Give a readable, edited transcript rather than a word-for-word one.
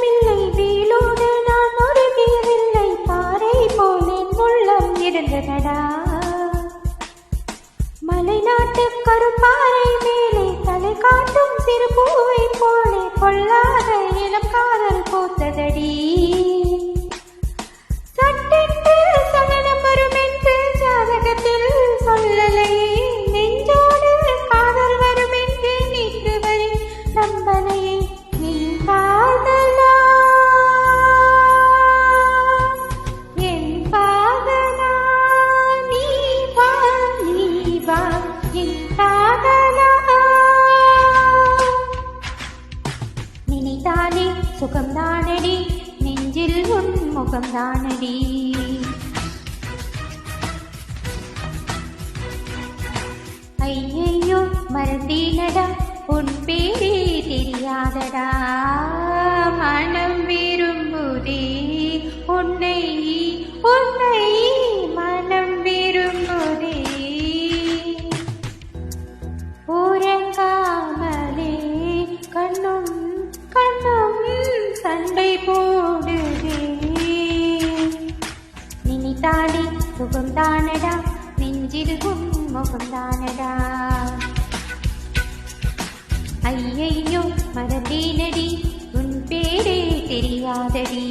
இல்லை வேலோடு நான் ஒரு தீவில்லை பாறை போல் என் உள்ளம் இருந்ததடா மலைநாட்டு கருப்பாறை மேலே தலை காட்டும் சிறு பூவை போலே பொல்லாத இளம் காதல் பூத்ததடி சட்டென்று சகனம் வரும் என்று ஜாதகத்தில் சொல்லலையே நெஞ்சோடு காதல் வரும் என்று நீக்கு வரை நம்பலையே நீ காதலா என் காதலா நீ வா என் காதலா நினைத்தானே சுகம்தானடி நெஞ்சில் உன் முகம்தானடி ஐயையோ மறந்தீனடா உன் பேரே தெரியாதடா மனம் விரும்புதே உன்னை உன்னை மனம் விரும்புதே உறங்காமலே கண்ணும் கண்ணும் சண்டை போடுதே நினைத்தானே சுகம்தானடா நெஞ்சில் உன் முகம்தானடா ஐயையோ மறந்தேனடி உன் பேரே தெரியாதடி